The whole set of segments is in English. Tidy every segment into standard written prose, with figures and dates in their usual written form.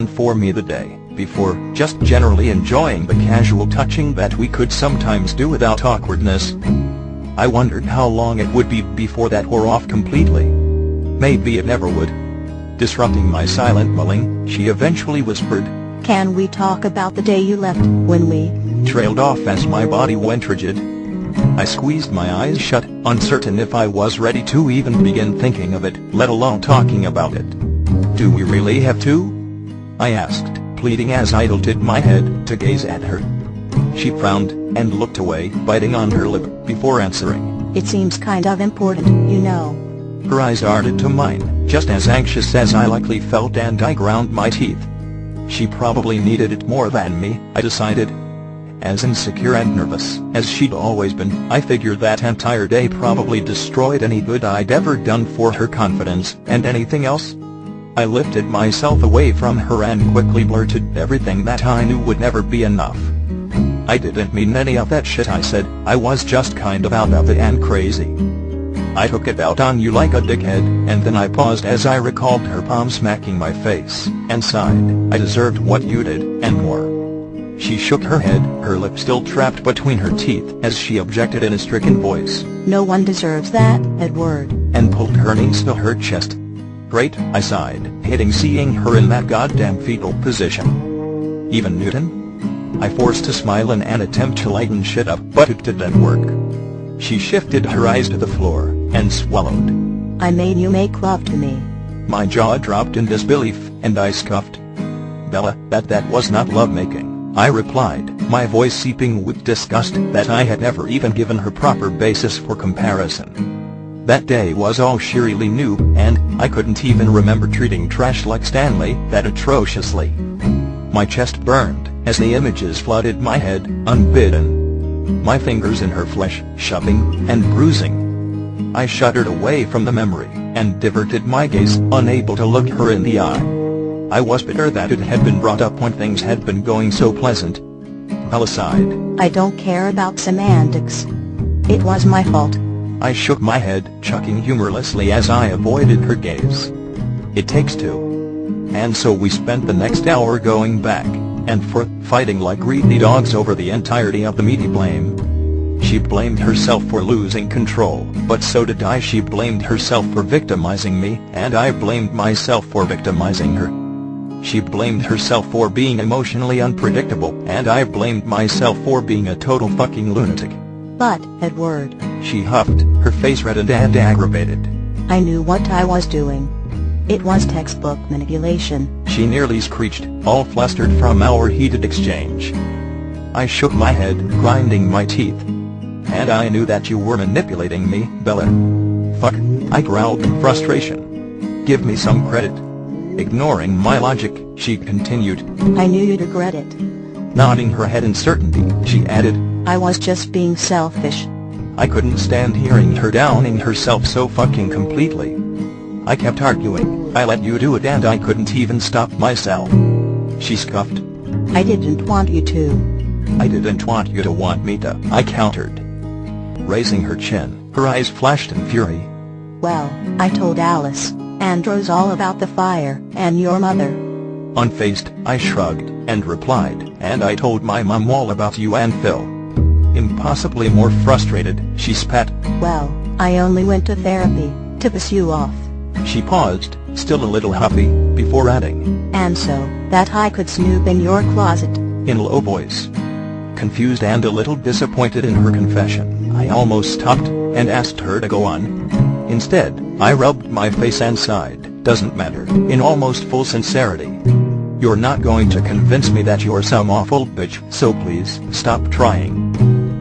for me the day before, just generally enjoying the casual touching that we could sometimes do without awkwardness. I wondered how long it would be before that wore off completely. Maybe it never would. Disrupting my silent mulling, she eventually whispered, "Can we talk about the day you left, when we trailed off as my body went rigid?" I squeezed my eyes shut, uncertain if I was ready to even begin thinking of it, let alone talking about it. "Do we really have to?" I asked, pleading as I tilted my head to gaze at her. She frowned, and looked away, biting on her lip, before answering, "It seems kind of important, you know." Her eyes darted to mine, just as anxious as I likely felt, and I ground my teeth. She probably needed it more than me, I decided. As insecure and nervous as she'd always been, I figured that entire day probably destroyed any good I'd ever done for her confidence, and anything else. I lifted myself away from her and quickly blurted everything that I knew would never be enough. "I didn't mean any of that shit," I said. "I was just kind of out of it and crazy. I took it out on you like a dickhead," and then I paused as I recalled her palm smacking my face, and sighed, "I deserved what you did, and more." She shook her head, her lip still trapped between her teeth, as she objected in a stricken voice, "No one deserves that, Edward," and pulled her knees to her chest. "Great," I sighed, hating seeing her in that goddamn fetal position. "Even Newton?" I forced a smile in an attempt to lighten shit up, but it didn't work. She shifted her eyes to the floor, and swallowed. "I made you make love to me." My jaw dropped in disbelief, and I scoffed. "Bella, that was not lovemaking," I replied, my voice seeping with disgust that I had never even given her proper basis for comparison. That day was all sheerly new, and I couldn't even remember treating trash like Stanley that atrociously. My chest burned as the images flooded my head, unbidden. My fingers in her flesh, shoving and bruising. I shuddered away from the memory, and diverted my gaze, unable to look her in the eye. I was bitter that it had been brought up when things had been going so pleasant. Bella sighed. "I don't care about semantics. It was my fault." I shook my head, chuckling humorlessly as I avoided her gaze. "It takes two." And so we spent the next hour going back and forth, fighting like greedy dogs over the entirety of the meaty blame. She blamed herself for losing control, but so did I. She blamed herself for victimizing me, and I blamed myself for victimizing her. She blamed herself for being emotionally unpredictable, and I blamed myself for being a total fucking lunatic. "But, Edward," she huffed, her face reddened and aggravated. "I knew what I was doing. It was textbook manipulation," she nearly screeched, all flustered from our heated exchange. I shook my head, grinding my teeth. "And I knew that you were manipulating me, Bella." "Fuck," I growled in frustration. "Give me some credit." Ignoring my logic, she continued, "I knew you'd regret it." Nodding her head in certainty, she added, "I was just being selfish." I couldn't stand hearing her downing herself so fucking completely. I kept arguing, "I let you do it and I couldn't even stop myself." She scoffed. "I didn't want you to." "I didn't want you to want me to," I countered. Raising her chin, her eyes flashed in fury. "Well, I told Alice and Rose all about the fire, and your mother." Unfazed, I shrugged, and replied, "And I told my mom all about you and Phil." Impossibly more frustrated, she spat. "Well, I only went to therapy to piss you off." She paused, still a little huffy, before adding, "And so that I could snoop in your closet." in a low voice. Confused and a little disappointed in her confession, I almost stopped, and asked her to go on. Instead, I rubbed my face and sighed, "Doesn't matter," in almost full sincerity. "You're not going to convince me that you're some awful bitch, so please, stop trying."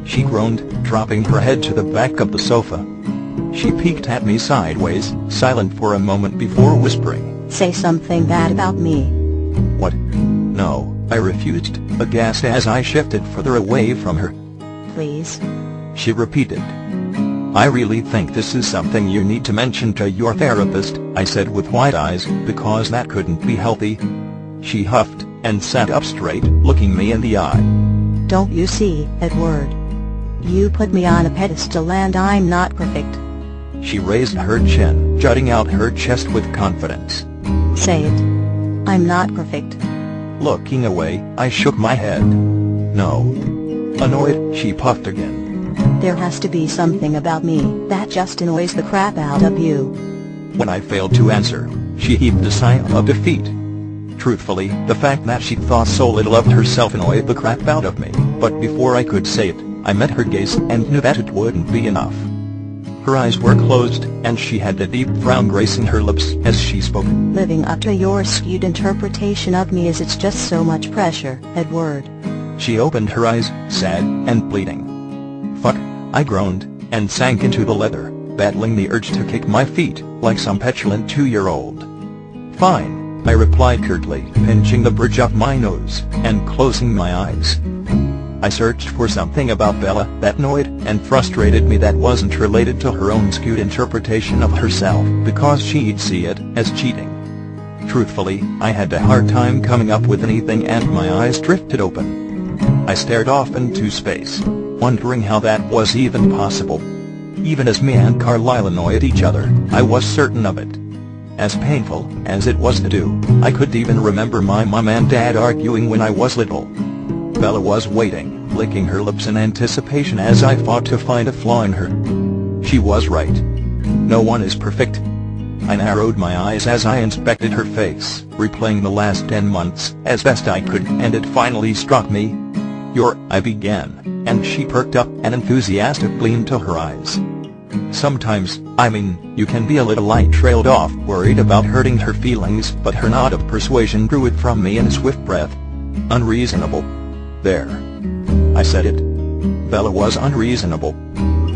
She groaned, dropping her head to the back of the sofa. She peeked at me sideways, silent for a moment before whispering, "Say something bad about me." "What?" "No," I refused, aghast as I shifted further away from her. "Please." She repeated. "I really think this is something you need to mention to your therapist," I said with wide eyes, because that couldn't be healthy. She huffed, and sat up straight, looking me in the eye. "Don't you see, Edward? You put me on a pedestal and I'm not perfect." She raised her chin, jutting out her chest with confidence. "Say it. I'm not perfect." Looking away, I shook my head. No. Annoyed, she puffed again. There has to be something about me that just annoys the crap out of you. When I failed to answer, she heaved a sigh of defeat. Truthfully, the fact that she thought so little of herself annoyed the crap out of me, but before I could say it, I met her gaze and knew that it wouldn't be enough. Her eyes were closed, and she had a deep frown gracing her lips as she spoke. Living up to your skewed interpretation of me is it's just so much pressure, Edward. She opened her eyes, sad and pleading. Fuck, I groaned, and sank into the leather, battling the urge to kick my feet, like some petulant 2-year-old. Fine, I replied curtly, pinching the bridge of my nose, and closing my eyes. I searched for something about Bella that annoyed and frustrated me that wasn't related to her own skewed interpretation of herself, because she'd see it as cheating. Truthfully, I had a hard time coming up with anything and my eyes drifted open. I stared off into space, wondering how that was even possible. Even as me and Carlisle annoyed each other, I was certain of it. As painful as it was to do, I could even remember my mom and dad arguing when I was little. Bella was waiting, licking her lips in anticipation as I fought to find a flaw in her. She was right. No one is perfect. I narrowed my eyes as I inspected her face, replaying the last 10 months as best I could, and it finally struck me. I began, and she perked up, an enthusiastic gleam to her eyes. Sometimes, you can be a little light trailed off, worried about hurting her feelings, but her nod of persuasion drew it from me in a swift breath. Unreasonable. There. I said it. Bella was unreasonable.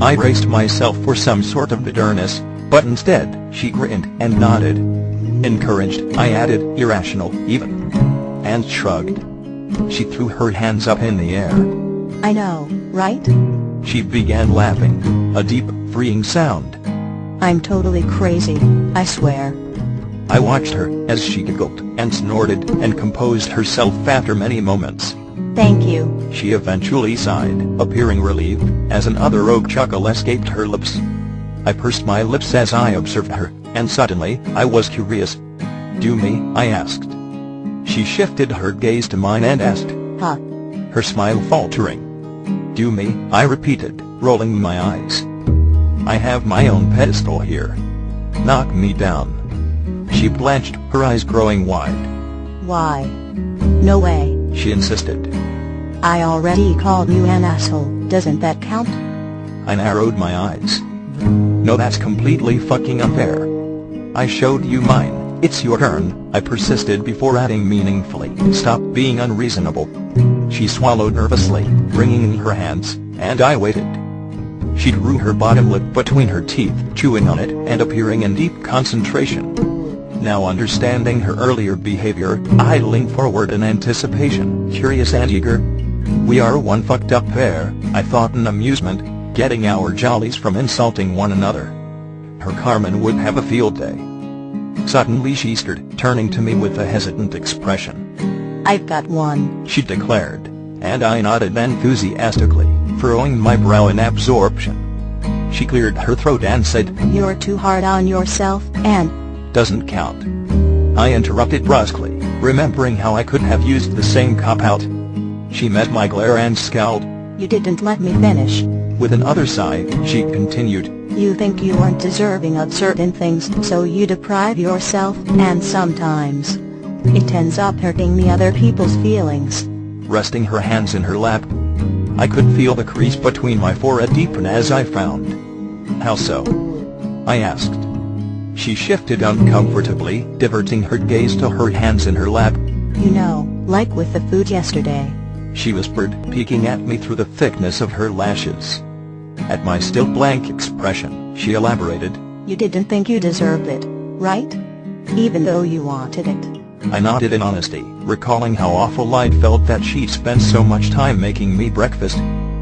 I braced myself for some sort of bitterness, but instead, she grinned and nodded. Encouraged, I added, irrational, even. And shrugged. She threw her hands up in the air. I know, right? She began laughing, a deep, freeing sound. I'm totally crazy, I swear. I watched her as she giggled and snorted and composed herself after many moments. Thank you. She eventually sighed, appearing relieved, as another rogue chuckle escaped her lips. I pursed my lips as I observed her, and suddenly, I was curious. Do me? I asked. She shifted her gaze to mine and asked. Huh? Her smile faltering. Do me? I repeated, rolling my eyes. I have my own pedestal here. Knock me down. She blanched, her eyes growing wide. Why? No way. She insisted. I already called you an asshole, doesn't that count? I narrowed my eyes. No, that's completely fucking unfair. I showed you mine, it's your turn, I persisted before adding meaningfully, stop being unreasonable. She swallowed nervously, wringing her hands, and I waited. She drew her bottom lip between her teeth, chewing on it and appearing in deep concentration. Now understanding her earlier behavior, I leaned forward in anticipation, curious and eager. We are one fucked up pair, I thought in amusement, getting our jollies from insulting one another. Her Carmen would have a field day. Suddenly she stirred, turning to me with a hesitant expression. I've got one, she declared, and I nodded enthusiastically, furrowing my brow in absorption. She cleared her throat and said, You're too hard on yourself, and doesn't count. I interrupted brusquely, remembering how I could have used the same cop-out. She met my glare and scowled. You didn't let me finish. With another sigh, she continued. You think you aren't deserving of certain things, so you deprive yourself, and sometimes it ends up hurting the other people's feelings. Resting her hands in her lap, I could feel the crease between my forehead deepen as I frowned. How so? I asked. She shifted uncomfortably, diverting her gaze to her hands in her lap. You know, like with the food yesterday. She whispered, peeking at me through the thickness of her lashes. At my still blank expression, she elaborated. You didn't think you deserved it, right? Even though you wanted it. I nodded in honesty, recalling how awful I'd felt that she'd spent so much time making me breakfast.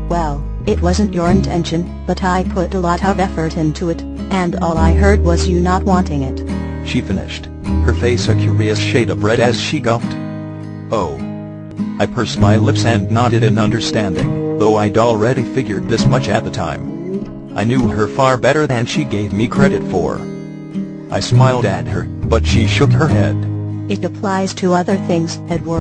Well, it wasn't your intention, but I put a lot of effort into it, and all I heard was you not wanting it. She finished, her face a curious shade of red as she gulped. Oh. I pursed my lips and nodded in understanding, though I'd already figured this much at the time. I knew her far better than she gave me credit for. I smiled at her, but she shook her head. It applies to other things, Edward.